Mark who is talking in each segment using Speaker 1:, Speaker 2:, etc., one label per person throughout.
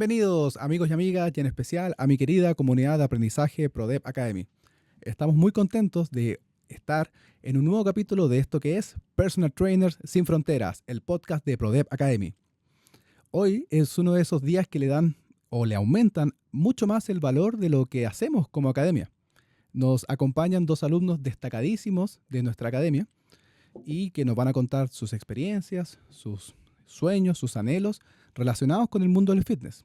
Speaker 1: Bienvenidos amigos y amigas y en especial a mi querida comunidad de aprendizaje ProDev Academy. Estamos muy contentos de estar en un nuevo capítulo de esto que es Personal Trainers Sin Fronteras, el podcast de ProDev Academy. Hoy es uno de esos días que le dan o le aumentan mucho más el valor de lo que hacemos como academia. Nos acompañan dos alumnos destacadísimos de nuestra academia y que nos van a contar sus experiencias, sus sueños, sus anhelos relacionados con el mundo del fitness.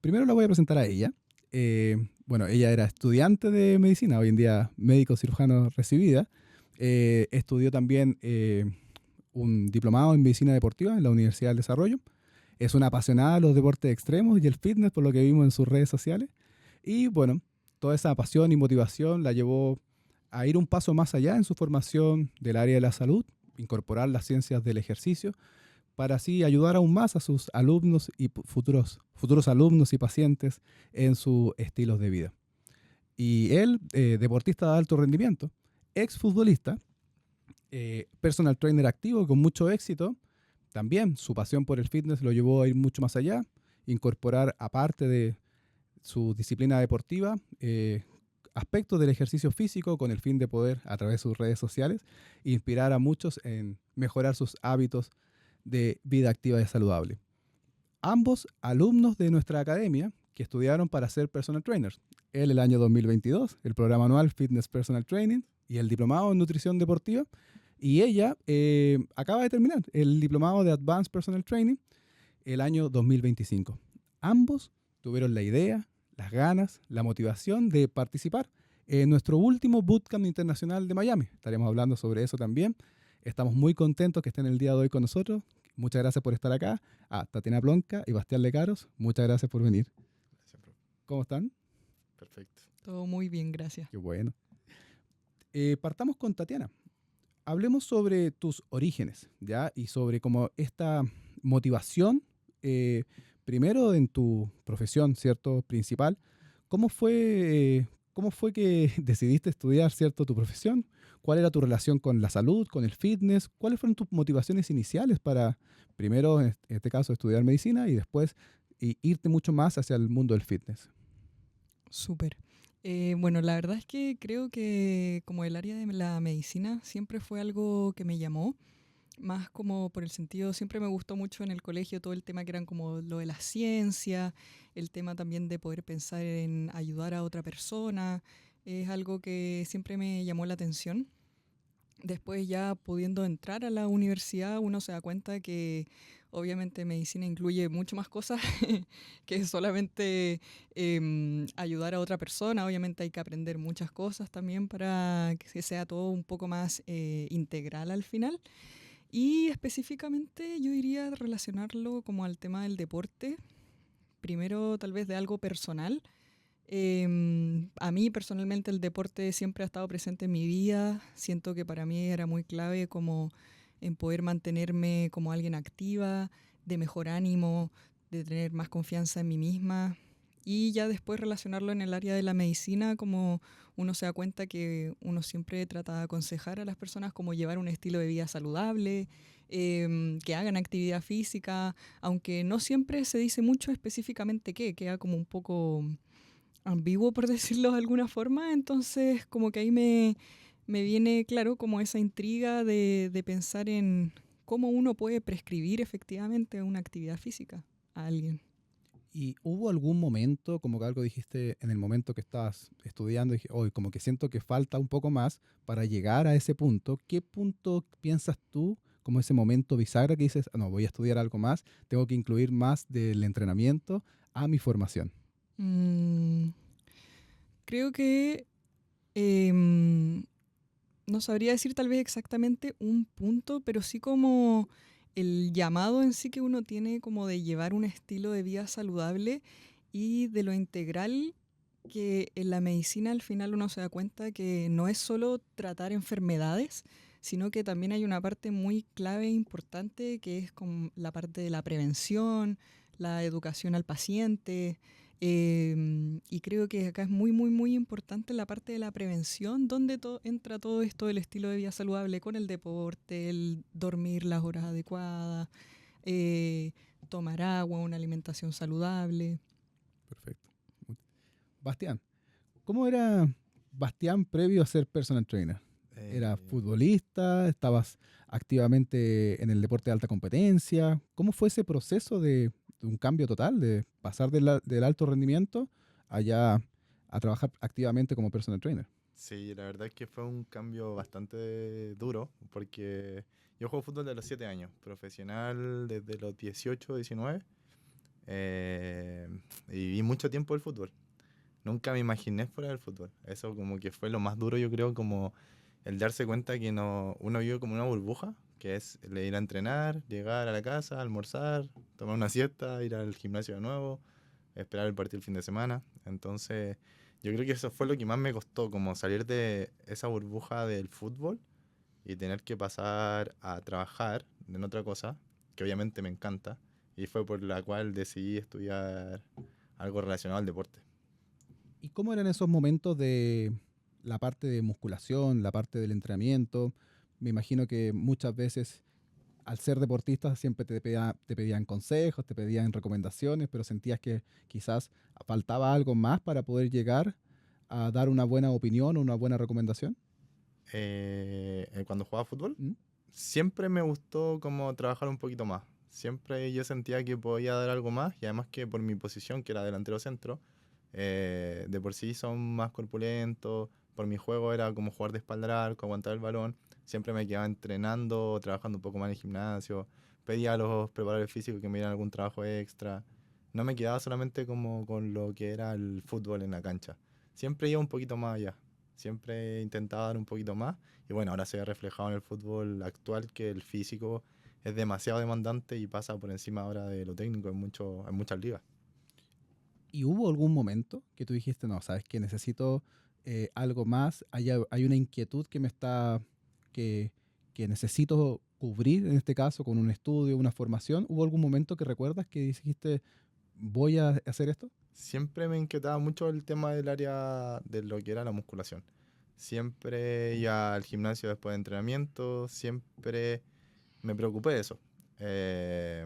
Speaker 1: Primero la voy a presentar a ella. Ella era estudiante de medicina, hoy en día médico cirujano recibida. Estudió también un diplomado en medicina deportiva en la Universidad del Desarrollo. Es una apasionada de los deportes extremos y el fitness, por lo que vimos en sus redes sociales. Y bueno, toda esa pasión y motivación la llevó a ir un paso más allá en su formación del área de la salud, incorporar las ciencias del ejercicio, para así ayudar aún más a sus alumnos y futuros alumnos y pacientes en sus estilos de vida. Y él, deportista de alto rendimiento, exfutbolista, personal trainer activo con mucho éxito, también su pasión por el fitness lo llevó a ir mucho más allá, incorporar aparte de su disciplina deportiva, aspectos del ejercicio físico con el fin de poder, a través de sus redes sociales, inspirar a muchos en mejorar sus hábitos de vida activa y saludable. Ambos alumnos de nuestra academia que estudiaron para ser personal trainers. Él el año 2022, el programa anual Fitness Personal Training y el diplomado en nutrición deportiva. Y ella acaba de terminar el diplomado de Advanced Personal Training el año 2025. Ambos tuvieron la idea, las ganas, la motivación de participar en nuestro último Bootcamp Internacional de Miami. Estaremos hablando sobre eso también. Estamos muy contentos que estén el día de hoy con nosotros. Muchas gracias por estar acá. A Tatiana Plonka y Bastián Lecaros, muchas gracias por venir.
Speaker 2: Gracias, profe.
Speaker 1: ¿Cómo están?
Speaker 2: Perfecto.
Speaker 3: Todo muy bien, gracias.
Speaker 1: Qué bueno. Partamos con Tatiana. Hablemos sobre tus orígenes, ¿ya? Y sobre cómo esta motivación, primero en tu profesión, ¿cierto? Principal. ¿Cómo fue que decidiste estudiar, ¿cierto? Tu profesión? ¿Cuál era tu relación con la salud, con el fitness? ¿Cuáles fueron tus motivaciones iniciales para, primero, en este caso, estudiar medicina y después irte mucho más hacia el mundo del fitness?
Speaker 3: Súper. Bueno, la verdad es que creo que como el área de la medicina siempre fue algo que me llamó, más como por el sentido, siempre me gustó mucho en el colegio todo el tema que eran como lo de la ciencia, el tema también de poder pensar en ayudar a otra persona, es algo que siempre me llamó la atención. Después ya pudiendo entrar a la universidad, uno se da cuenta que obviamente medicina incluye mucho más cosas que solamente ayudar a otra persona. Obviamente hay que aprender muchas cosas también para que sea todo un poco más integral al final. Y específicamente yo diría relacionarlo como al tema del deporte. Primero tal vez de algo personal. A mí personalmente el deporte siempre ha estado presente en mi vida. Siento que para mí era muy clave como en poder mantenerme como alguien activa, de mejor ánimo, de tener más confianza en mí misma. Y ya después relacionarlo en el área de la medicina, como uno se da cuenta que uno siempre trata de aconsejar a las personas como llevar un estilo de vida saludable, que hagan actividad física, aunque no siempre se dice mucho específicamente qué, queda como un poco ambiguo, por decirlo de alguna forma. Entonces como que ahí me viene claro como esa intriga de pensar en cómo uno puede prescribir efectivamente una actividad física a alguien.
Speaker 1: ¿Y hubo algún momento, como que algo dijiste en el momento que estabas estudiando, dije, hoy como que siento que falta un poco más para llegar a ese punto? ¿Qué punto piensas tú como ese momento bisagra que dices, no, voy a estudiar algo más, tengo que incluir más del entrenamiento a mi formación?
Speaker 3: Mm, creo que no sabría decir tal vez exactamente un punto, pero sí como el llamado en sí que uno tiene como de llevar un estilo de vida saludable y de lo integral que en la medicina al final uno se da cuenta que no es solo tratar enfermedades, sino que también hay una parte muy clave e importante que es como la parte de la prevención, la educación al paciente. Y creo que acá es muy, muy, muy importante la parte de la prevención, donde entra todo esto del estilo de vida saludable con el deporte, el dormir las horas adecuadas, eh, tomar agua, una alimentación saludable.
Speaker 1: Perfecto. Bastián, ¿cómo era Bastián previo a ser personal trainer? ¿Era
Speaker 2: Eh,
Speaker 1: futbolista? ¿Estabas activamente en el deporte de alta competencia? ¿Cómo fue ese proceso de un cambio total, de pasar del alto rendimiento allá a trabajar activamente como personal trainer?
Speaker 2: sí, la verdad es que fue un cambio bastante duro porque yo juego fútbol de los 7 años, profesional desde los 18, 19, eh, y viví mucho tiempo el fútbol. Nunca me imaginé fuera del fútbol. Eso como que fue lo más duro, yo creo, como el darse cuenta que no, uno vive como una burbuja, que es el ir a entrenar, llegar a la casa, almorzar, tomar una siesta, ir al gimnasio de nuevo, esperar el partido el fin de semana. Entonces, yo creo que eso fue lo que más me costó, como salir de esa burbuja del fútbol y tener que pasar a trabajar en otra cosa, que obviamente me encanta, y fue por la cual decidí estudiar algo relacionado al deporte.
Speaker 1: ¿Y cómo eran esos momentos de la parte de musculación, la parte del entrenamiento? Me imagino que muchas veces, al ser deportista, siempre te pedían consejos, te pedían recomendaciones, pero sentías que quizás faltaba algo más para poder llegar a dar una buena opinión o una buena recomendación.
Speaker 2: Cuando jugaba fútbol,
Speaker 1: ¿Mm?
Speaker 2: siempre me gustó como trabajar un poquito más. Siempre yo sentía que podía dar algo más y además que por mi posición, que era delantero centro, de por sí son más corpulentos. Por mi juego era como jugar de espalda al arco, aguantar el balón. Siempre me quedaba entrenando, trabajando un poco más en el gimnasio. Pedía a los preparadores físicos que me dieran algún trabajo extra. No me quedaba solamente como con lo que era el fútbol en la cancha. Siempre iba un poquito más allá. Siempre intentaba dar un poquito más. Y bueno, ahora se ve reflejado en el fútbol actual que el físico es demasiado demandante y pasa por encima ahora de lo técnico en muchas ligas.
Speaker 1: ¿Y hubo algún momento que tú dijiste, no, sabes que necesito algo más, hay una inquietud que, que necesito cubrir, en este caso, con un estudio, una formación? ¿Hubo algún momento que recuerdas que dijiste, voy a hacer esto?
Speaker 2: Siempre me inquietaba mucho el tema del área de lo que era la musculación. Siempre iba al gimnasio después de entrenamiento, siempre me preocupé de eso. Eh,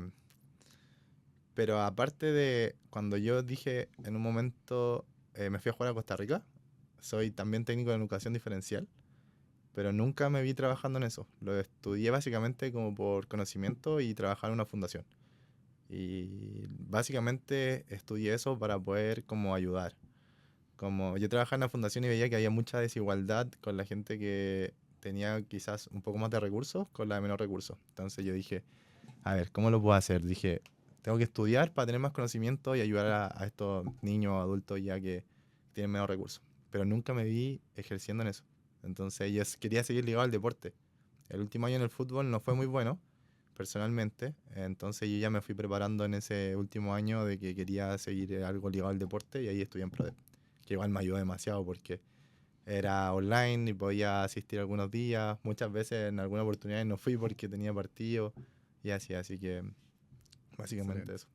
Speaker 2: pero aparte de cuando yo dije en un momento, me fui a jugar a Costa Rica, soy también técnico de educación diferencial, pero nunca me vi trabajando en eso. Lo estudié básicamente como por conocimiento y trabajar en una fundación. Y básicamente estudié eso para poder como ayudar. Como yo trabajaba en la fundación y veía que había mucha desigualdad con la gente que tenía quizás un poco más de recursos con la de menos recursos. Entonces yo dije, a ver, ¿cómo lo puedo hacer? Dije, tengo que estudiar para tener más conocimiento y ayudar a estos niños o adultos ya que tienen menos recursos. Pero nunca me vi ejerciendo en eso. Entonces yo quería seguir ligado al deporte. El último año en el fútbol no fue muy bueno, personalmente. Entonces yo ya me fui preparando en ese último año de que quería seguir algo ligado al deporte y ahí estudié en PRODEP. Que igual me ayudó demasiado porque era online y podía asistir algunos días. Muchas veces en algunas oportunidades no fui porque tenía partido y así que básicamente
Speaker 1: Excelente.
Speaker 2: eso.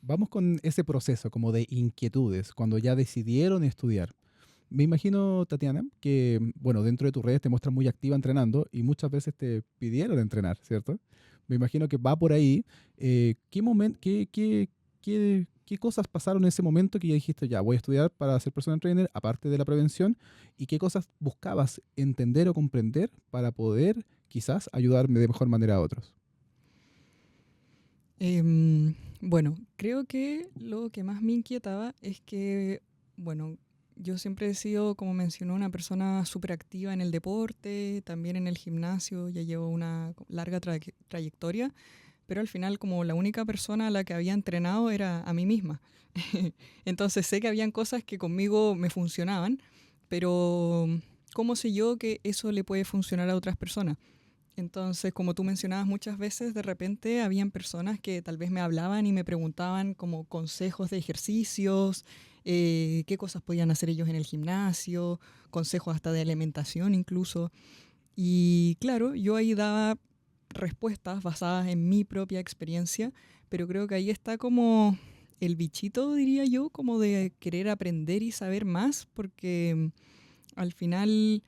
Speaker 1: Vamos con ese proceso como de inquietudes, cuando ya decidieron estudiar. Me imagino, Tatiana, que, bueno, dentro de tus redes te muestras muy activa entrenando y muchas veces te pidieron entrenar, ¿cierto? Me imagino que va por ahí. ¿Qué cosas pasaron en ese momento que ya dijiste, ya, voy a estudiar para ser personal trainer, aparte de la prevención? ¿Y qué cosas buscabas entender o comprender para poder quizás ayudarme de mejor manera a otros?
Speaker 3: Bueno, creo que lo que más me inquietaba es que, bueno, yo siempre he sido, como mencionó, una persona súper activa en el deporte, también en el gimnasio, ya llevo una larga trayectoria, pero al final como la única persona a la que había entrenado era a mí misma. Entonces sé que habían cosas que conmigo me funcionaban, pero ¿cómo sé yo que eso le puede funcionar a otras personas? Entonces, como tú mencionabas muchas veces, de repente habían personas que tal vez me hablaban y me preguntaban como consejos de ejercicios, qué cosas podían hacer ellos en el gimnasio, consejos hasta de alimentación incluso. Y claro, yo ahí daba respuestas basadas en mi propia experiencia, pero creo que ahí está como el bichito, diría yo, como de querer aprender y saber más, porque al final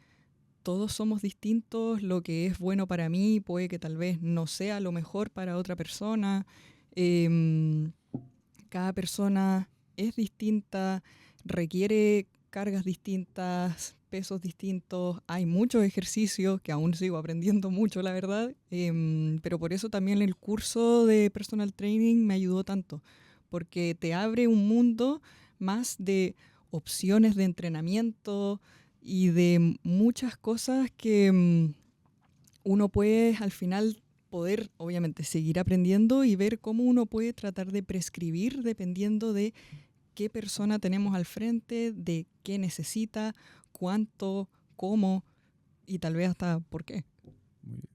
Speaker 3: todos somos distintos, lo que es bueno para mí puede que tal vez no sea lo mejor para otra persona. Em, Cada persona es distinta, requiere cargas distintas, pesos distintos. Hay muchos ejercicios que aún sigo aprendiendo mucho, la verdad. Pero por eso también el curso de personal training me ayudó tanto, porque te abre un mundo más de opciones de entrenamiento y de muchas cosas que uno puede al final poder, obviamente, seguir aprendiendo y ver cómo uno puede tratar de prescribir dependiendo de qué persona tenemos al frente, de qué necesita, cuánto, cómo y tal vez hasta por qué.
Speaker 1: Muy bien.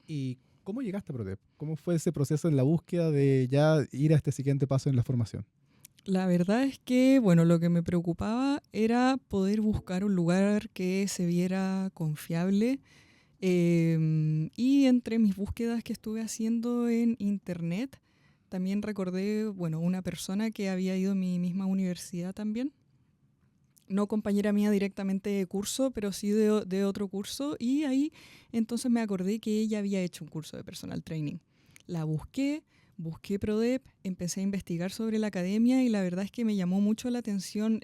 Speaker 1: ¿Y cómo llegaste a ProDep? ¿Cómo fue ese proceso en la búsqueda de ya ir a este siguiente paso en la formación?
Speaker 3: La verdad es que, bueno, lo que me preocupaba era poder buscar un lugar que se viera confiable. Y entre mis búsquedas que estuve haciendo en internet, también recordé, bueno, una persona que había ido a mi misma universidad también. No compañera mía directamente de curso, pero sí de otro curso. Y ahí entonces me acordé que ella había hecho un curso de personal training. La busqué ProDep, empecé a investigar sobre la academia y la verdad es que me llamó mucho la atención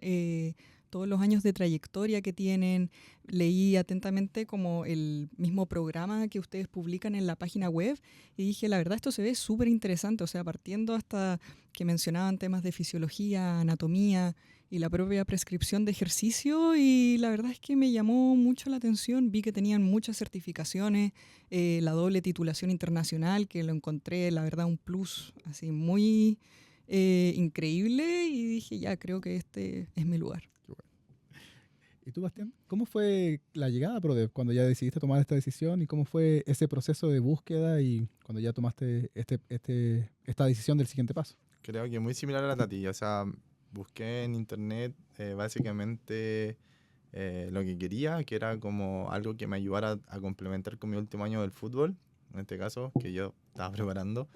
Speaker 3: todos los años de trayectoria que tienen. Leí atentamente como el mismo programa que ustedes publican en la página web y dije, la verdad esto se ve súper interesante, o sea, partiendo hasta que mencionaban temas de fisiología, anatomía y la propia prescripción de ejercicio y la verdad es que me llamó mucho la atención, vi que tenían muchas certificaciones, la doble titulación internacional, que lo encontré, la verdad, un plus así muy increíble y dije, ya, creo que este es mi lugar.
Speaker 1: ¿Y tú, Bastián? ¿Cómo fue la llegada a ProDep cuando ya decidiste tomar esta decisión y cómo fue ese proceso de búsqueda y cuando ya tomaste esta decisión del siguiente paso?
Speaker 2: Creo que muy similar a la Tati. O sea, busqué en internet básicamente lo que quería, que era como algo que me ayudara a complementar con mi último año del fútbol, en este caso, que yo estaba preparando,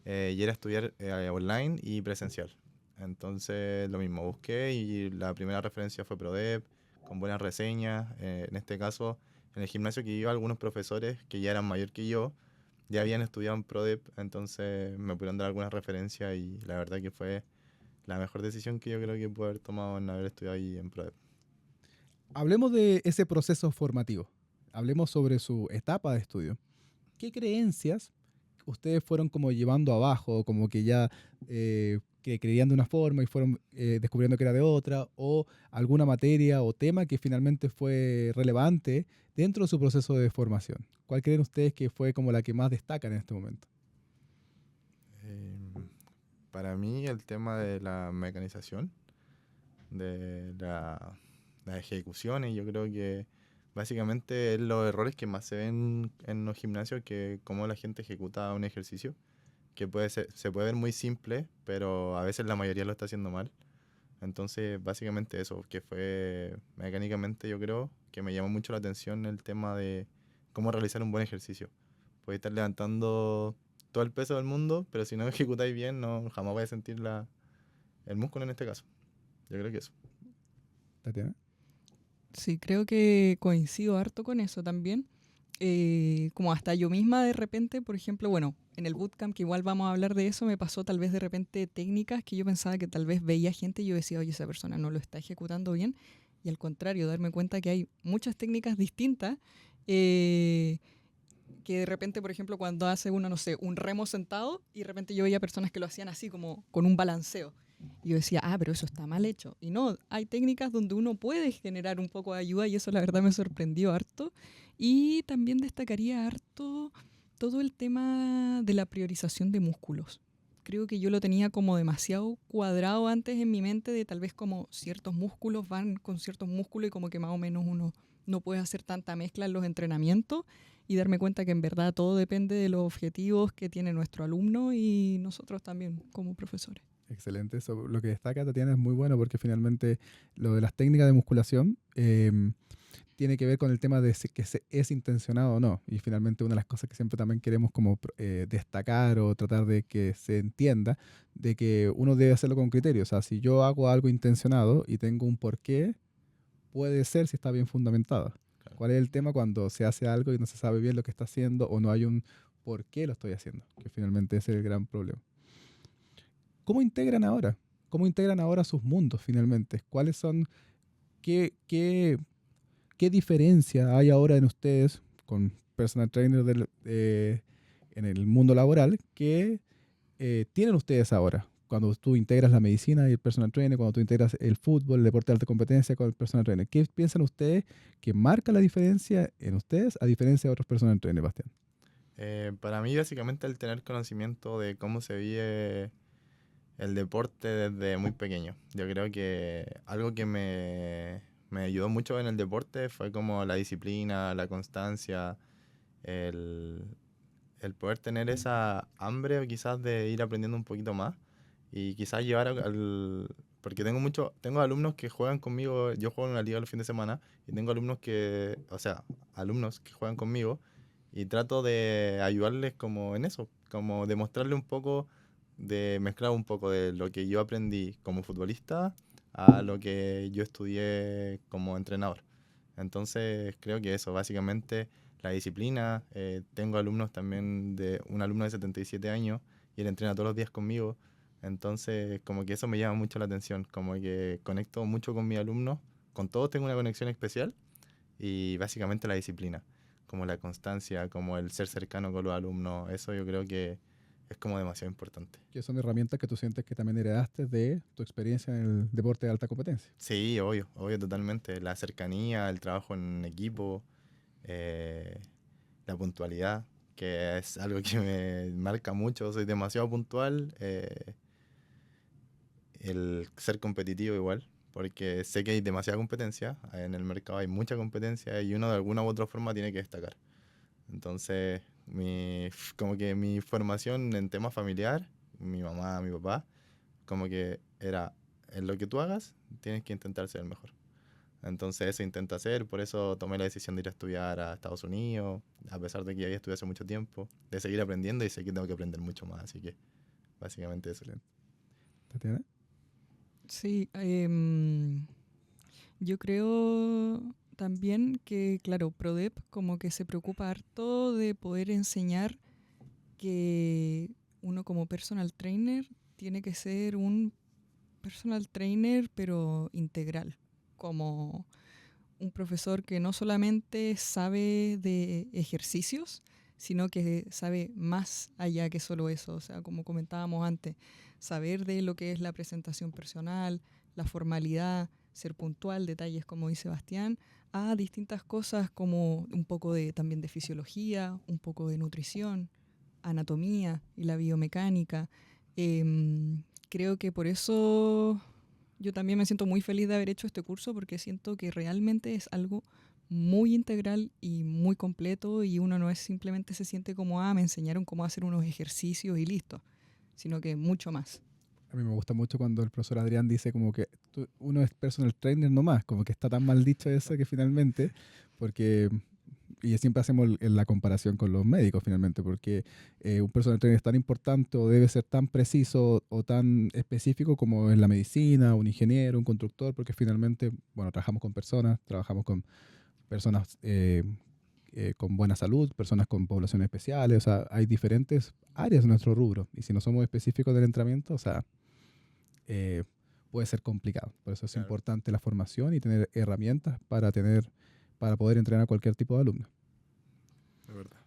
Speaker 2: y era estudiar online y presencial. Entonces, lo mismo, busqué y la primera referencia fue ProDep, con buenas reseñas. En este caso, en el gimnasio que iba, algunos profesores que ya eran mayor que yo, ya habían estudiado en ProDep, entonces me pudieron dar algunas referencias y la verdad que fue la mejor decisión que yo creo que pude haber tomado en haber estudiado ahí en ProDep.
Speaker 1: Hablemos de ese proceso formativo. Hablemos sobre su etapa de estudio. ¿Qué creencias ustedes fueron como llevando abajo, como que ya que creían de una forma y fueron descubriendo que era de otra, o alguna materia o tema que finalmente fue relevante dentro de su proceso de formación? ¿Cuál creen ustedes que fue como la que más destaca en este momento?
Speaker 2: Eh, para mí el tema de la mecanización, de las ejecuciones, yo creo que básicamente es los errores que más se ven en los gimnasios, que cómo la gente ejecuta un ejercicio, que se puede ver muy simple, pero a veces la mayoría lo está haciendo mal. Entonces, básicamente eso, que fue mecánicamente, yo creo, que me llamó mucho la atención el tema de cómo realizar un buen ejercicio. Podéis estar levantando todo el peso del mundo, pero si no ejecutáis bien, no, jamás vais a sentir el músculo en este caso. Yo creo que eso.
Speaker 1: Tatiana.
Speaker 3: Sí, creo que coincido harto con eso también. Como hasta yo misma de repente, por ejemplo, bueno, en el bootcamp, que igual vamos a hablar de eso, me pasó tal vez de repente técnicas que yo pensaba que tal vez veía gente y yo decía, oye, esa persona no lo está ejecutando bien. Y al contrario, darme cuenta que hay muchas técnicas distintas que de repente, por ejemplo, cuando hace uno, no sé, un remo sentado y de repente yo veía personas que lo hacían así como con un balanceo. Y yo decía, ah, pero eso está mal hecho. Y no, hay técnicas donde uno puede generar un poco de ayuda y eso la verdad me sorprendió harto. Y también destacaría harto todo el tema de la priorización de músculos. Creo que yo lo tenía como demasiado cuadrado antes en mi mente de tal vez como ciertos músculos van con ciertos músculos y como que más o menos uno no puede hacer tanta mezcla en los entrenamientos y darme cuenta que en verdad todo depende de los objetivos que tiene nuestro alumno y nosotros también como profesores.
Speaker 1: Excelente, eso lo que destaca Tatiana es muy bueno porque finalmente lo de las técnicas de musculación tiene que ver con el tema de si que es intencionado o no. Y finalmente una de las cosas que siempre también queremos como destacar o tratar de que se entienda, de que uno debe hacerlo con criterio. O sea, si yo hago algo intencionado y tengo un porqué, puede ser si está bien fundamentado.
Speaker 2: Claro.
Speaker 1: ¿Cuál es el tema cuando se hace algo y no se sabe bien lo que está haciendo o no hay un por qué lo estoy haciendo? Que finalmente ese es el gran problema. ¿cómo integran ahora? ¿Cómo integran ahora sus mundos finalmente? ¿Cuáles son, qué diferencia hay ahora en ustedes con personal trainer en el mundo laboral que tienen ustedes ahora? Cuando tú integras la medicina y el personal trainer, cuando tú integras el fútbol, el deporte de alta competencia con el personal trainer, ¿qué piensan ustedes que marca la diferencia en ustedes a diferencia de otros personal trainers, Bastián?
Speaker 2: Para mí, básicamente, el tener conocimiento de cómo se vive el deporte desde muy pequeño. Yo creo que algo que me ayudó mucho en el deporte fue como la disciplina, la constancia, el, el poder tener esa hambre quizás de ir aprendiendo un poquito más y quizás llevar porque tengo alumnos que juegan conmigo, yo juego en una liga los fines de semana y tengo alumnos que juegan conmigo y trato de ayudarles como en eso, como demostrarle un poco, de mezclar un poco de lo que yo aprendí como futbolista a lo que yo estudié como entrenador. Entonces creo que eso, básicamente la disciplina. Tengo alumnos también, un alumno de 77 años y él entrena todos los días conmigo. Entonces como que eso me llama mucho la atención, como que conecto mucho con mis alumnos, con todos tengo una conexión especial y básicamente la disciplina, como la constancia, como el ser cercano con los alumnos, eso yo creo que es como demasiado importante.
Speaker 1: Que son herramientas que tú sientes que también heredaste de tu experiencia en el deporte de alta competencia.
Speaker 2: Sí, obvio, obvio totalmente. La cercanía, el trabajo en equipo, eh, la puntualidad, que es algo que me marca mucho. Soy demasiado puntual. El ser competitivo igual, porque sé que hay demasiada competencia. En el mercado hay mucha competencia y uno de alguna u otra forma tiene que destacar. Entonces, como que mi formación en tema familiar, mi mamá, mi papá, como que era, en lo que tú hagas, tienes que intentar ser el mejor. Entonces eso intento hacer, por eso tomé la decisión de ir a estudiar a Estados Unidos, a pesar de que ya había estudiado hace mucho tiempo, de seguir aprendiendo y sé que tengo que aprender mucho más, así que básicamente eso.
Speaker 1: Excelente. ¿Tatiana?
Speaker 3: Sí, yo creo también que, claro, PRODEP como que se preocupa harto de poder enseñar que uno como personal trainer tiene que ser un personal trainer pero integral, como un profesor que no solamente sabe de ejercicios, sino que sabe más allá que solo eso. O sea, como comentábamos antes, saber de lo que es la presentación personal, la formalidad, ser puntual, detalles como dice Sebastián, a distintas cosas como un poco de, también de fisiología, un poco de nutrición, anatomía y la biomecánica. Creo que por eso yo también me siento muy feliz de haber hecho este curso porque siento que realmente es algo muy integral y muy completo y uno no es simplemente se siente como, me enseñaron cómo hacer unos ejercicios y listo, sino que mucho más.
Speaker 1: A mí me gusta mucho cuando el profesor Adrián dice como que uno es personal trainer nomás, como que está tan mal dicho eso que finalmente, porque, y siempre hacemos la comparación con los médicos finalmente, porque un personal trainer es tan importante o debe ser tan preciso o tan específico como es la medicina, un ingeniero, un constructor, porque finalmente, bueno, trabajamos con personas con buena salud, personas con poblaciones especiales, o sea, hay diferentes áreas de nuestro rubro, y si no somos específicos del entrenamiento, o sea, eh, puede ser complicado. Por eso es
Speaker 2: Claro,
Speaker 1: importante la formación y tener herramientas para poder entrenar a cualquier tipo de alumno.
Speaker 2: de verdad.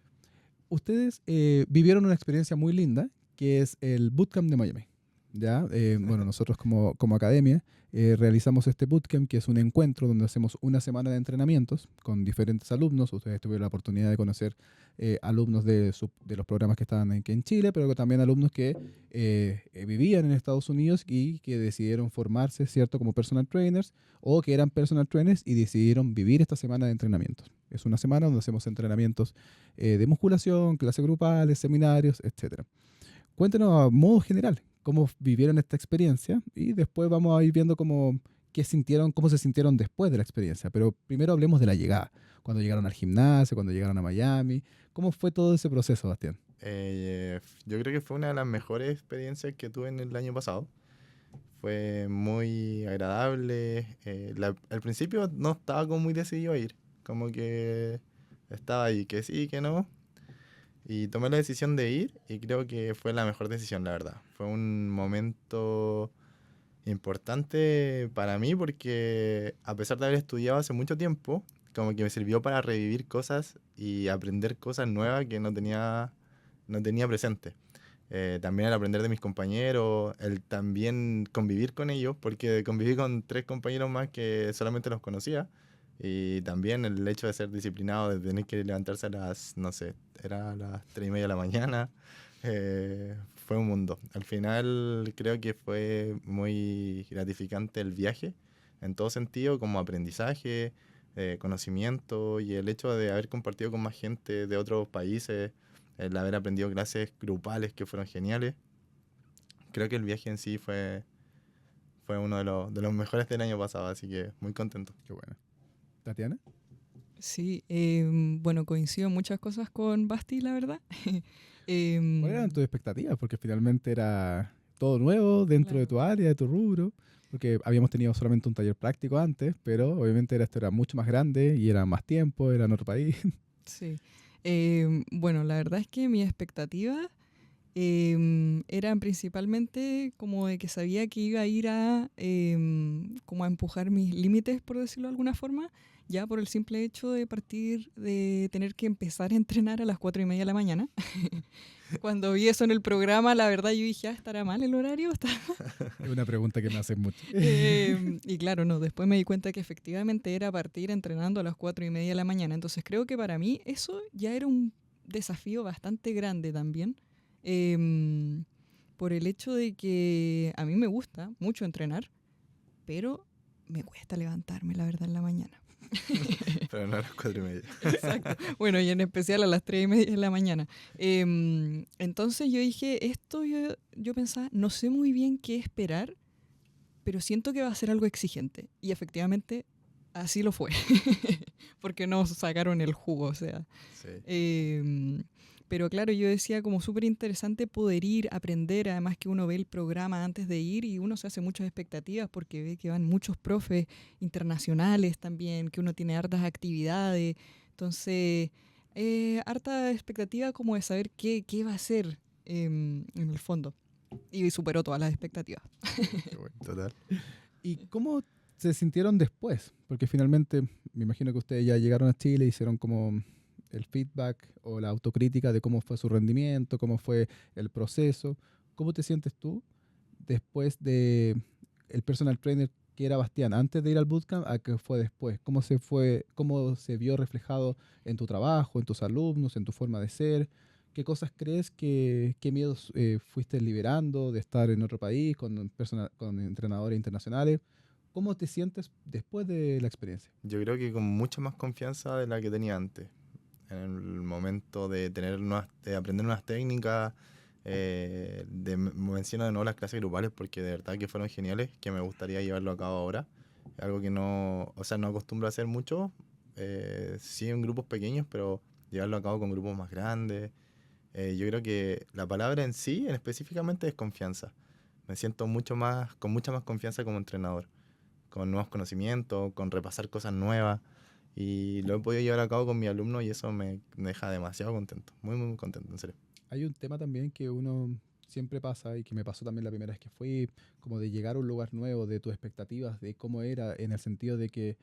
Speaker 1: Ustedes vivieron una experiencia muy linda, que es el Bootcamp de Miami. ¿Ya? Bueno, nosotros como academia realizamos este bootcamp, que es un encuentro donde hacemos una semana de entrenamientos con diferentes alumnos. Ustedes tuvieron la oportunidad de conocer alumnos de los programas que estaban aquí en Chile, pero también alumnos que vivían en Estados Unidos y que decidieron formarse, ¿cierto?, como personal trainers o que eran personal trainers y decidieron vivir esta semana de entrenamientos. Es una semana donde hacemos entrenamientos de musculación, clases grupales, seminarios, etcétera. Cuéntenos a modo general cómo vivieron esta experiencia y después vamos a ir viendo cómo se sintieron después de la experiencia. Pero primero hablemos de la llegada, cuando llegaron al gimnasio, cuando llegaron a Miami. ¿Cómo fue todo ese proceso, Bastián?
Speaker 2: Yo creo que fue una de las mejores experiencias que tuve en el año pasado. Fue muy agradable. Al principio no estaba como muy decidido a ir, como que estaba ahí, que sí, que no. Y tomé la decisión de ir y creo que fue la mejor decisión, la verdad. Fue un momento importante para mí porque a pesar de haber estudiado hace mucho tiempo, como que me sirvió para revivir cosas y aprender cosas nuevas que no tenía presente. También el aprender de mis compañeros, el también convivir con ellos, porque conviví con 3 compañeros más que solamente los conocía. Y también el hecho de ser disciplinado, de tener que levantarse a las, no sé, era a las 3:30 de la mañana, fue un mundo. Al final creo que fue muy gratificante el viaje, en todo sentido, como aprendizaje, conocimiento y el hecho de haber compartido con más gente de otros países, el haber aprendido clases grupales que fueron geniales. Creo que el viaje en sí fue uno de los mejores del año pasado, así que muy contento.
Speaker 1: Qué bueno. ¿Tatiana?
Speaker 3: Sí, bueno, coincido en muchas cosas con Basti, la verdad.
Speaker 1: ¿Cuáles eran tus expectativas? Porque finalmente era todo nuevo dentro de
Speaker 3: Claro.
Speaker 1: tu área, de tu rubro, porque habíamos tenido solamente un taller práctico antes, pero obviamente esto era mucho más grande y era más tiempo, era en otro país.
Speaker 3: Sí. Bueno, la verdad es que mis expectativas eran principalmente como de que sabía que iba a ir a como a empujar mis límites, por decirlo de alguna forma, ya por el simple hecho de partir de tener que empezar a entrenar a las 4:30 de la mañana. Cuando vi eso en el programa, la verdad yo dije, ¿estará mal el horario?
Speaker 1: Es una pregunta que me hacen mucho.
Speaker 3: Y claro, no, después me di cuenta que efectivamente era partir entrenando a las 4:30 de la mañana. Entonces creo que para mí eso ya era un desafío bastante grande también. em, por el hecho de que a mí me gusta mucho entrenar, pero me cuesta levantarme, la verdad, en la mañana.
Speaker 2: Pero no a las 4:30.
Speaker 3: Exacto. Bueno, y en especial a las 3:30 de la mañana. Entonces yo dije, yo pensaba, no sé muy bien qué esperar, pero siento que va a ser algo exigente. Y efectivamente, así lo fue. Porque nos sacaron el jugo, o sea.
Speaker 2: Sí.
Speaker 3: Pero claro, yo decía como súper interesante poder ir, aprender, además que uno ve el programa antes de ir y uno se hace muchas expectativas porque ve que van muchos profes internacionales también, que uno tiene hartas actividades. Entonces, harta expectativa como de saber qué va a ser en el fondo. Y superó todas las expectativas.
Speaker 1: Qué bueno.
Speaker 2: Total.
Speaker 1: ¿Y cómo se sintieron después? Porque finalmente, me imagino que ustedes ya llegaron a Chile, hicieron como el feedback o la autocrítica de cómo fue su rendimiento, cómo fue el proceso. ¿Cómo te sientes tú después de el personal trainer que era Bastián, antes de ir al bootcamp, a que fue después? Cómo se vio reflejado en tu trabajo, en tus alumnos, en tu forma de ser? ¿Qué cosas crees qué miedos fuiste liberando de estar en otro país con entrenadores internacionales? ¿Cómo te sientes después de la experiencia?
Speaker 2: Yo creo que con mucha más confianza de la que tenía antes. En el momento de de aprender nuevas técnicas, menciono de nuevo las clases grupales porque de verdad que fueron geniales, que me gustaría llevarlo a cabo ahora. Algo que no, o sea, no acostumbro a hacer mucho, sí en grupos pequeños, pero llevarlo a cabo con grupos más grandes. Yo creo que la palabra en sí, en específicamente, es confianza. Me siento con mucha más confianza como entrenador, con nuevos conocimientos, con repasar cosas nuevas. Y lo he podido llevar a cabo con mi alumno y eso me deja demasiado contento. Muy, muy contento, en serio.
Speaker 1: Hay un tema también que uno siempre pasa y que me pasó también la primera vez que fui, como de llegar a un lugar nuevo, de tus expectativas, de cómo era, en el sentido de que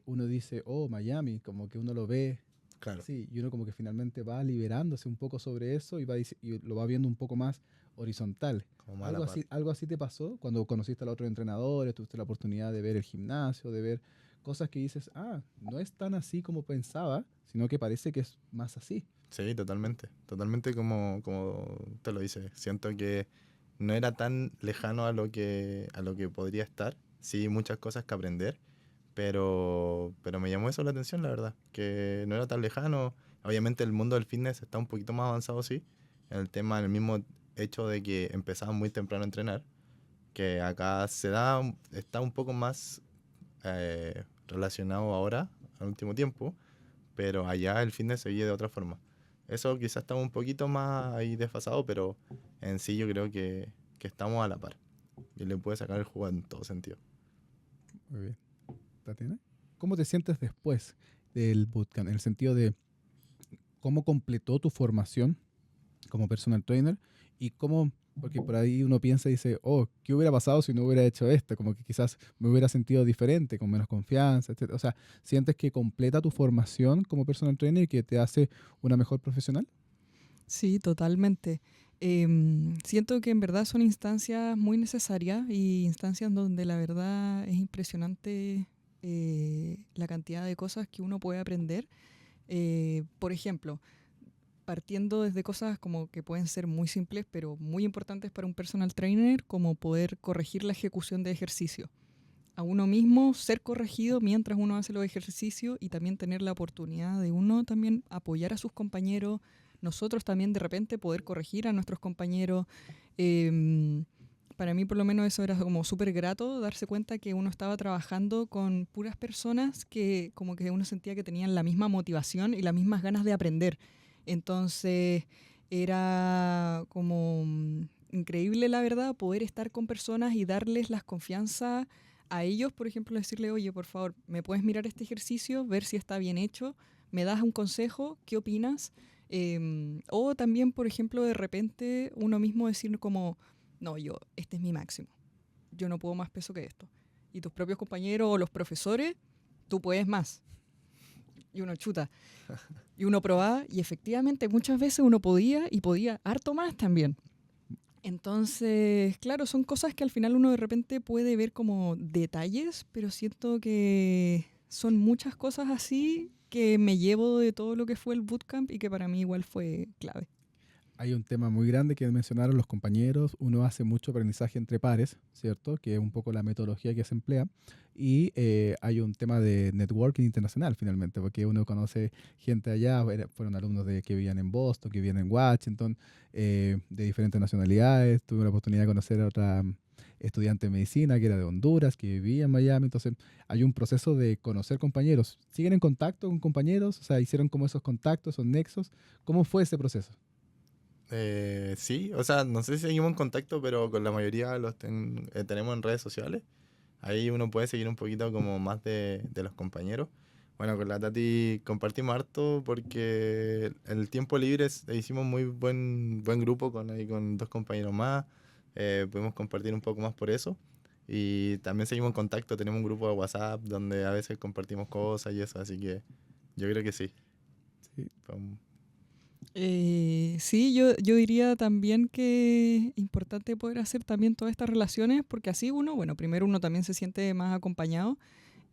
Speaker 1: uno dice, oh, Miami, como que uno lo ve
Speaker 2: Claro,
Speaker 1: así, y uno como que finalmente va liberándose un poco sobre eso y lo va viendo un poco más horizontal.
Speaker 2: como más a la par.
Speaker 1: Algo así te pasó cuando conociste a los otros entrenadores, tuviste la oportunidad de ver el gimnasio, de ver cosas que dices, ah, no es tan así como pensaba, sino que parece que es más así.
Speaker 2: Sí, totalmente. Totalmente como te lo dice. Siento que no era tan lejano a lo que podría estar. Sí, muchas cosas que aprender, pero me llamó eso la atención, la verdad. Que no era tan lejano. Obviamente el mundo del fitness está un poquito más avanzado, sí. En el tema, en el mismo hecho de que empezaba muy temprano a entrenar. Que acá está un poco más relacionado ahora, al último tiempo, pero allá el fitness se vive de otra forma. Eso quizás estamos un poquito más ahí desfasados, pero en sí yo creo que estamos a la par. Y le puede sacar el jugo en todo sentido.
Speaker 1: Muy bien. ¿Tatiana? ¿Cómo te sientes después del bootcamp? En el sentido de cómo completó tu formación como personal trainer y cómo, porque por ahí uno piensa y dice, oh, ¿qué hubiera pasado si no hubiera hecho esto? Como que quizás me hubiera sentido diferente, con menos confianza, etc. O sea, ¿sientes que completa tu formación como personal trainer y que te hace una mejor profesional?
Speaker 3: Sí, totalmente. Siento que en verdad son instancias muy necesarias y instancias donde la verdad es impresionante la cantidad de cosas que uno puede aprender. Por ejemplo, partiendo desde cosas como que pueden ser muy simples, pero muy importantes para un personal trainer, como poder corregir la ejecución de ejercicio. A uno mismo ser corregido mientras uno hace los ejercicios y también tener la oportunidad de uno también apoyar a sus compañeros, nosotros también de repente poder corregir a nuestros compañeros. Em, para mí por lo menos eso era como súper grato, darse cuenta que uno estaba trabajando con puras personas que como que uno sentía que tenían la misma motivación y las mismas ganas de aprender. Entonces era como increíble, la verdad, poder estar con personas y darles las confianza a ellos, por ejemplo, decirle, oye, por favor, ¿me puedes mirar este ejercicio, ver si está bien hecho? ¿Me das un consejo? ¿Qué opinas? O también, por ejemplo, de repente uno mismo decir como, no, este es mi máximo. Yo no puedo más peso que esto. Y tus propios compañeros o los profesores, tú puedes más. Y uno chuta. Y uno probaba y efectivamente muchas veces uno podía y podía harto más también. Entonces, claro, son cosas que al final uno de repente puede ver como detalles, pero siento que son muchas cosas así que me llevo de todo lo que fue el bootcamp y que para mí igual fue clave.
Speaker 1: Hay un tema muy grande que mencionaron los compañeros. Uno hace mucho aprendizaje entre pares, ¿cierto? Que es un poco la metodología que se emplea. Y hay un tema de networking internacional, finalmente, porque uno conoce gente allá, fueron alumnos que vivían en Boston, que vivían en Washington, de diferentes nacionalidades. Tuve la oportunidad de conocer a otra estudiante de medicina que era de Honduras, que vivía en Miami. Entonces, hay un proceso de conocer compañeros. ¿Siguen en contacto con compañeros? O sea, ¿hicieron como esos contactos, esos nexos? ¿Cómo fue ese proceso?
Speaker 2: Sí, o sea, no sé si seguimos en contacto, pero con la mayoría tenemos en redes sociales. Ahí uno puede seguir un poquito como más de los compañeros. Bueno, con la Tati compartimos harto porque en el tiempo libre hicimos muy buen grupo ahí con dos compañeros más. Pudimos compartir un poco más por eso. Y también seguimos en contacto, tenemos un grupo de WhatsApp donde a veces compartimos cosas y eso, así que yo creo que sí.
Speaker 1: Sí.
Speaker 2: Fue un-
Speaker 3: Sí, yo diría también que es importante poder hacer también todas estas relaciones porque así uno, bueno, primero uno también se siente más acompañado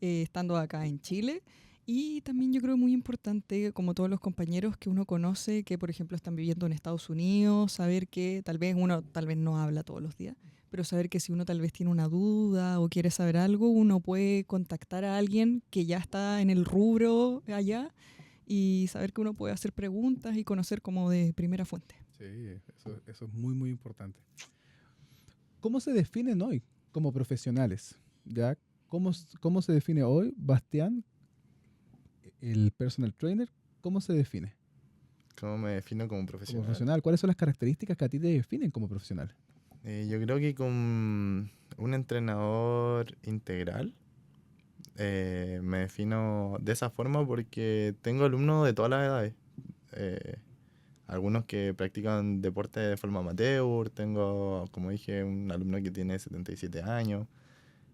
Speaker 3: estando acá en Chile. Y también yo creo muy importante, como todos los compañeros que uno conoce, que por ejemplo están viviendo en Estados Unidos, saber que tal vez uno tal vez no habla todos los días, pero saber que si uno tal vez tiene una duda o quiere saber algo, uno puede contactar a alguien que ya está en el rubro allá y saber que uno puede hacer preguntas y conocer como de primera fuente.
Speaker 1: Sí, eso es muy, muy importante. ¿Cómo se definen hoy como profesionales? ¿Ya? ¿Cómo se define hoy, Bastián, el personal trainer? ¿Cómo se define
Speaker 2: ¿Cómo me defino como
Speaker 1: como
Speaker 2: profesional?
Speaker 1: profesional? ¿Cuáles son las características que a ti te definen como profesional?
Speaker 2: Yo creo que con un entrenador integral me defino de esa forma porque tengo alumnos de todas las edades. Eh, Algunos que practican deporte de forma amateur, tengo, como dije, un alumno que tiene 77 años.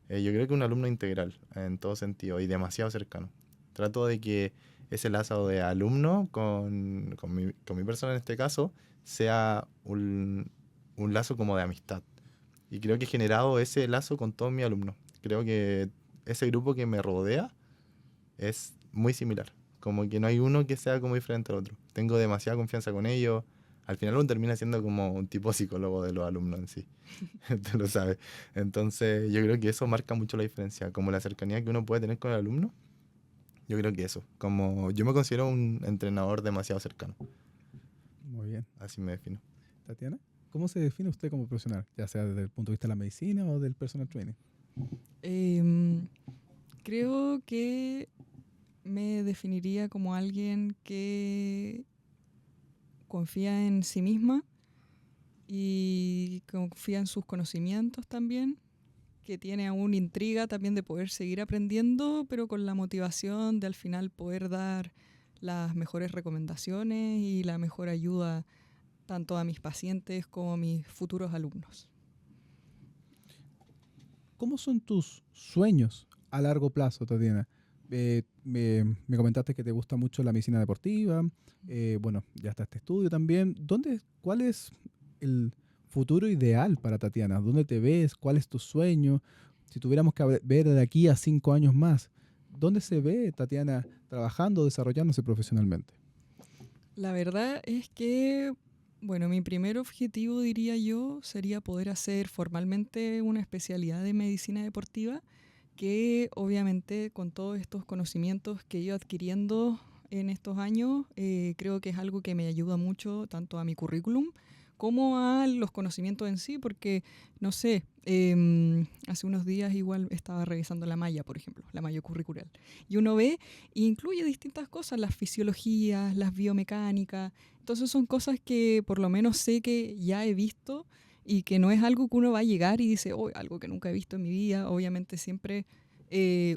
Speaker 2: Yo creo que un alumno integral en todo sentido y demasiado cercano. Trato de que ese lazo de alumno con mi persona en este caso sea un lazo como de amistad. Y creo que he generado ese lazo con todos mis alumnos. Creo que ese grupo que me rodea es muy similar. Como que no hay uno que sea como diferente al otro. Tengo demasiada confianza con ellos. Al final uno termina siendo como un tipo psicólogo de los alumnos en sí. Tú lo sabes. Entonces yo creo que eso marca mucho la diferencia. Como la cercanía que uno puede tener con el alumno. Yo creo que eso. Como yo me considero un entrenador demasiado cercano.
Speaker 1: Muy bien.
Speaker 2: Así me defino.
Speaker 1: Tatiana, ¿cómo se define usted como profesional? Ya sea desde el punto de vista de la medicina o del personal training.
Speaker 3: Em, Creo que me definiría como alguien que confía en sí misma y confía en sus conocimientos también, que tiene aún intriga también de poder seguir aprendiendo, pero con la motivación de al final poder dar las mejores recomendaciones y la mejor ayuda tanto a mis pacientes como a mis futuros alumnos.
Speaker 1: ¿Cómo son tus sueños a largo plazo, Tatiana? Me comentaste que te gusta mucho la medicina deportiva. Bueno, ya está este estudio también. ¿Cuál es el futuro ideal para Tatiana? ¿Dónde te ves? ¿Cuál es tu sueño? Si tuviéramos que ver de aquí a 5 años más, ¿dónde se ve Tatiana trabajando, desarrollándose profesionalmente?
Speaker 3: La verdad es que, bueno, mi primer objetivo, diría yo, sería poder hacer formalmente una especialidad de medicina deportiva, que obviamente con todos estos conocimientos que he ido adquiriendo en estos años, creo que es algo que me ayuda mucho tanto a mi currículum como a los conocimientos en sí, porque, no sé, hace unos días igual estaba revisando la malla, por ejemplo, la malla curricular, y uno ve e incluye distintas cosas, las fisiologías, las biomecánicas, entonces son cosas que por lo menos sé que ya he visto y que no es algo que uno va a llegar y dice, oh, algo que nunca he visto en mi vida. Obviamente siempre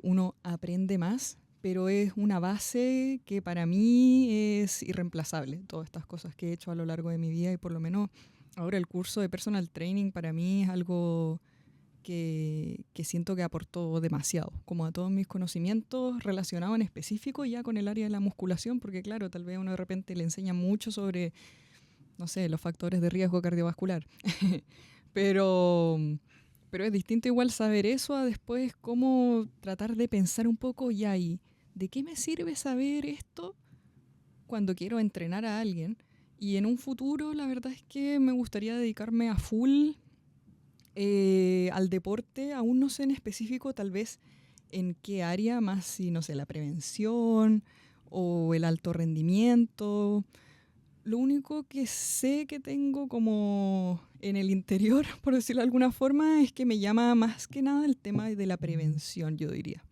Speaker 3: uno aprende más, pero es una base que para mí es irreemplazable, todas estas cosas que he hecho a lo largo de mi vida, y por lo menos ahora el curso de personal training para mí es algo que siento que aportó demasiado, como a todos mis conocimientos relacionados en específico ya con el área de la musculación, porque claro, tal vez uno de repente le enseña mucho sobre, no sé, los factores de riesgo cardiovascular. pero, pero es distinto igual saber eso a después cómo tratar de pensar un poco ya y de qué me sirve saber esto cuando quiero entrenar a alguien. Y en un futuro la verdad es que me gustaría dedicarme a full al deporte, aún no sé en específico tal vez en qué área, más si, no sé, la prevención o el alto rendimiento. Lo único que sé que tengo como en el interior, por decirlo de alguna forma, es que me llama más que nada el tema de la prevención, yo diría.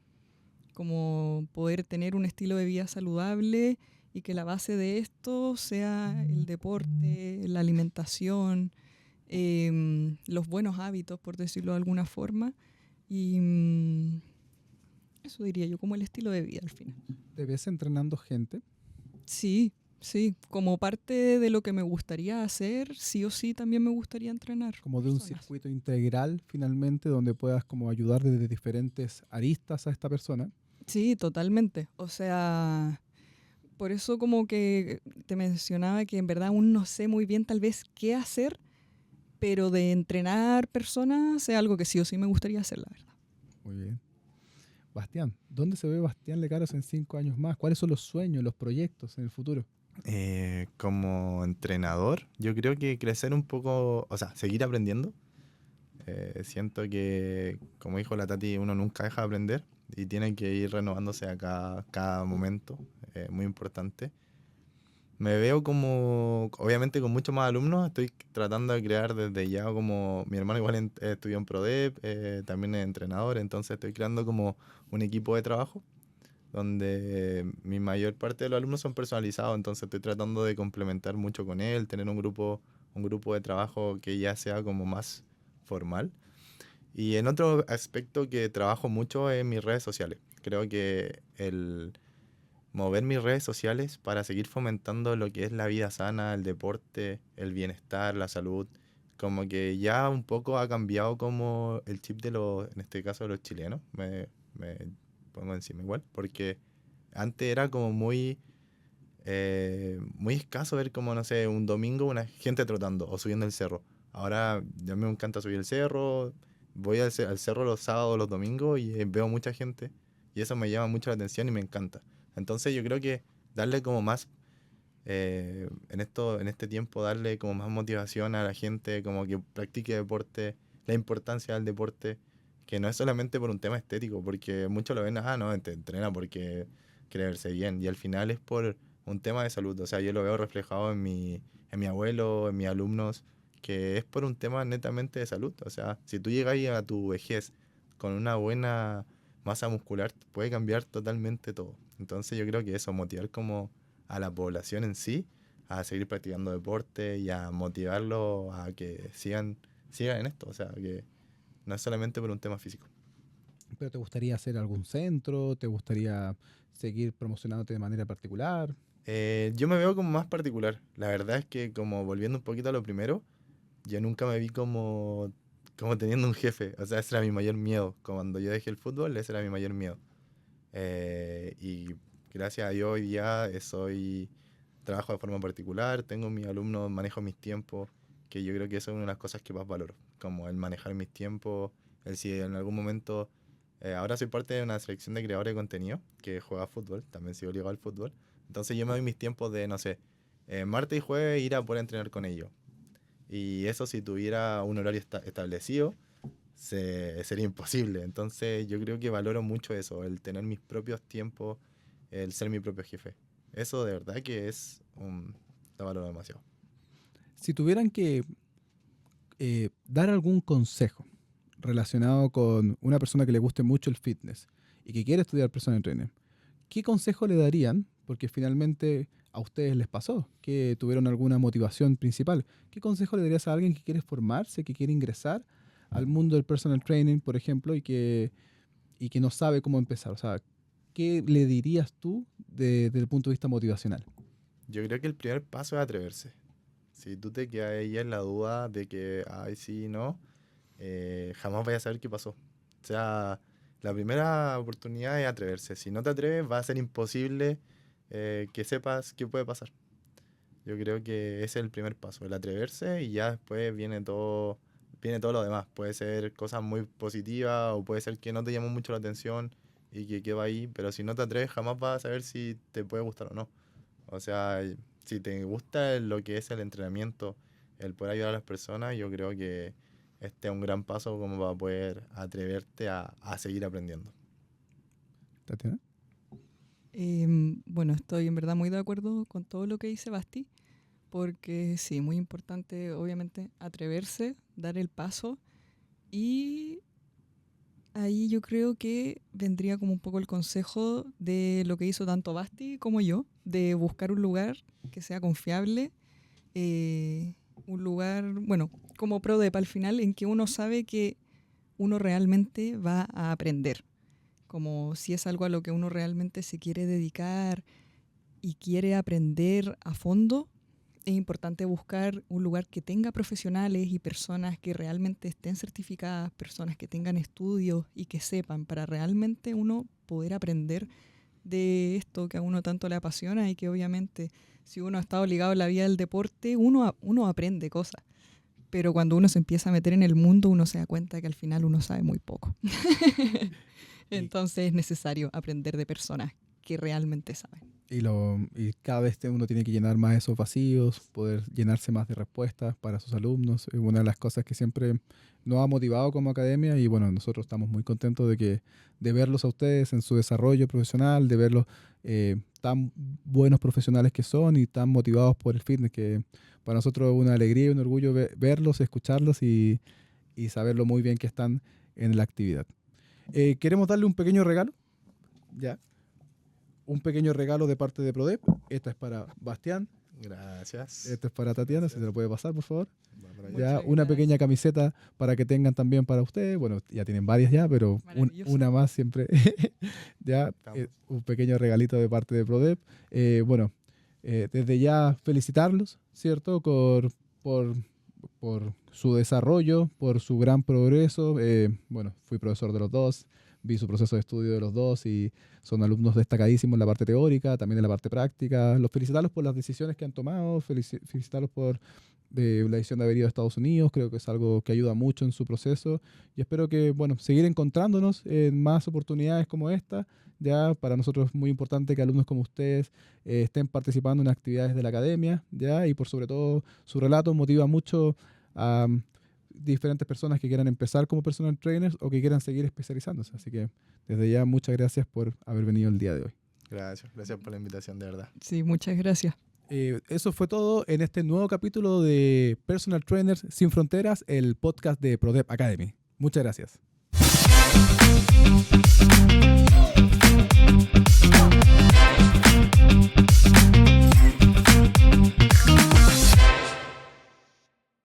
Speaker 3: Como poder tener un estilo de vida saludable y que la base de esto sea el deporte, la alimentación, los buenos hábitos, por decirlo de alguna forma. Y eso diría yo, como el estilo de vida al final.
Speaker 1: ¿Te ves entrenando gente?
Speaker 3: Sí, sí, como parte de lo que me gustaría hacer, sí o sí también me gustaría entrenar
Speaker 1: Como de un
Speaker 3: personas.
Speaker 1: circuito integral finalmente donde puedas como ayudar desde diferentes aristas a esta persona.
Speaker 3: Sí, totalmente. O sea, por eso como que te mencionaba que en verdad aún no sé muy bien tal vez qué hacer, pero de entrenar personas es algo que sí o sí me gustaría hacer, la verdad.
Speaker 1: Muy bien. Bastián, ¿dónde se ve Bastián Lecaros en 5 años más? ¿Cuáles son los sueños, los proyectos en el futuro?
Speaker 2: Como entrenador, yo creo que crecer un poco, o sea, seguir aprendiendo. Siento que, como dijo la Tati, uno nunca deja de aprender y tiene que ir renovándose a cada momento, muy importante. Me veo como, obviamente con muchos más alumnos, estoy tratando de crear desde ya como, mi hermano igual estudió en ProDep, también es entrenador, entonces estoy creando como un equipo de trabajo donde mi mayor parte de los alumnos son personalizados, entonces estoy tratando de complementar mucho con él, tener un grupo de trabajo que ya sea como más formal. Y en otro aspecto que trabajo mucho es mis redes sociales. Creo que el mover mis redes sociales para seguir fomentando lo que es la vida sana, el deporte, el bienestar, la salud, como que ya un poco ha cambiado como el chip de los, en este caso de los chilenos, me pongo encima igual, porque antes era como muy escaso ver como, no sé, un domingo una gente trotando o subiendo el cerro. Ahora a mí me encanta subir el cerro, voy al cerro los sábados, los domingos y veo mucha gente y eso me llama mucho la atención y me encanta. Entonces yo creo que darle como más, en este tiempo, darle como más motivación a la gente, como que practique deporte, la importancia del deporte, que no es solamente por un tema estético, porque muchos lo ven, ah, no, te entrena porque quiere verse bien, y al final es por un tema de salud, o sea, yo lo veo reflejado en mi abuelo, en mis alumnos, que es por un tema netamente de salud, o sea, si tú llegas ahí a tu vejez con una buena masa muscular, puede cambiar totalmente todo. Entonces yo creo que eso, motivar como a la población en sí, a seguir practicando deporte y a motivarlo a que sigan en esto, o sea, que no es solamente por un tema físico.
Speaker 1: ¿Pero te gustaría hacer algún centro? ¿Te gustaría seguir promocionándote de manera particular?
Speaker 2: Yo me veo como más particular. La verdad es que, como volviendo un poquito a lo primero, yo nunca me vi como teniendo un jefe. O sea, ese era mi mayor miedo. Cuando yo dejé el fútbol, ese era mi mayor miedo. Y gracias a Dios hoy día trabajo de forma particular, tengo mis alumnos, manejo mis tiempos, que yo creo que eso es una de las cosas que más valoro, como el manejar mis tiempos, el si en algún momento, ahora soy parte de una selección de creadores de contenido que juega fútbol, también sigo ligado al fútbol, entonces yo me doy mis tiempos de, no sé, martes y jueves ir a poder entrenar con ellos, y eso si tuviera un horario establecido, sería imposible. Entonces yo creo que valoro mucho eso, el tener mis propios tiempos, el ser mi propio jefe. Eso de verdad que lo valoro demasiado.
Speaker 1: Si tuvieran que dar algún consejo relacionado con una persona que le guste mucho el fitness y que quiere estudiar personal trainer, ¿qué consejo le darían? Porque finalmente a ustedes les pasó, que tuvieron alguna motivación principal. ¿Qué consejo le darías a alguien que quiere formarse, que quiere ingresar al mundo del personal training, por ejemplo, y que no sabe cómo empezar? O sea, ¿qué le dirías tú desde el punto de vista motivacional?
Speaker 2: Yo creo que el primer paso es atreverse. Si tú te quedas ahí en la duda de que, ay, sí, no, jamás vayas a saber qué pasó. O sea, la primera oportunidad es atreverse. Si no te atreves, va a ser imposible que sepas qué puede pasar. Yo creo que ese es el primer paso, el atreverse, y ya después viene todo lo demás. Puede ser cosas muy positivas o puede ser que no te llamó mucho la atención y que queda ahí, pero si no te atreves jamás vas a saber si te puede gustar o no. O sea, si te gusta lo que es el entrenamiento, el poder ayudar a las personas, yo creo que este es un gran paso como para poder atreverte a seguir aprendiendo.
Speaker 1: ¿Tatiana?
Speaker 3: Bueno, estoy en verdad muy de acuerdo con todo lo que dice Basti, porque sí, muy importante obviamente atreverse, dar el paso, y ahí yo creo que vendría como un poco el consejo de lo que hizo tanto Basti como yo, de buscar un lugar que sea confiable, un lugar, bueno, como ProDep al final, en que uno sabe que uno realmente va a aprender. Como si es algo a lo que uno realmente se quiere dedicar y quiere aprender a fondo, es importante buscar un lugar que tenga profesionales y personas que realmente estén certificadas, personas que tengan estudios y que sepan, para realmente uno poder aprender de esto que a uno tanto le apasiona, y que obviamente si uno ha estado ligado a la vida del deporte, uno aprende cosas. Pero cuando uno se empieza a meter en el mundo, uno se da cuenta que al final uno sabe muy poco. Entonces es necesario aprender de personas que realmente saben.
Speaker 1: Y cada vez uno tiene que llenar más esos vacíos, poder llenarse más de respuestas para sus alumnos. Es una de las cosas que siempre nos ha motivado como academia, y bueno, nosotros estamos muy contentos de verlos a ustedes en su desarrollo profesional, de verlos tan buenos profesionales que son y tan motivados por el fitness, que para nosotros es una alegría y un orgullo verlos, escucharlos y saber lo muy bien que están en la actividad. Queremos darle un pequeño regalo. Ya. Un pequeño regalo de parte de ProDep. Esta es para Bastián.
Speaker 2: Gracias.
Speaker 1: Esta es para Tatiana.
Speaker 2: Gracias.
Speaker 1: Si se lo puede pasar, por favor.
Speaker 3: Ya,
Speaker 1: una pequeña camiseta para que tengan también para ustedes. Bueno, ya tienen varias ya, pero una más siempre. Ya, un pequeño regalito de parte de ProDep. Desde ya felicitarlos, ¿cierto? Por su desarrollo, por su gran progreso. Fui profesor de los dos, vi su proceso de estudio de los dos y son alumnos destacadísimos en la parte teórica, también en la parte práctica. Los felicitarlos por las decisiones que han tomado, felicitarlos por la decisión de haber ido a Estados Unidos. Creo que es algo que ayuda mucho en su proceso, y espero que, seguir encontrándonos en más oportunidades como esta. Ya, para nosotros es muy importante que alumnos como ustedes estén participando en actividades de la academia, ya, y por sobre todo su relato motiva mucho a diferentes personas que quieran empezar como personal trainers o que quieran seguir especializándose. Así que desde ya muchas gracias por haber venido el día de hoy.
Speaker 2: Gracias por la invitación, de verdad.
Speaker 3: Sí, muchas gracias.
Speaker 1: Eso fue todo en este nuevo capítulo de Personal Trainers Sin Fronteras, el podcast de ProDep Academy. Muchas gracias.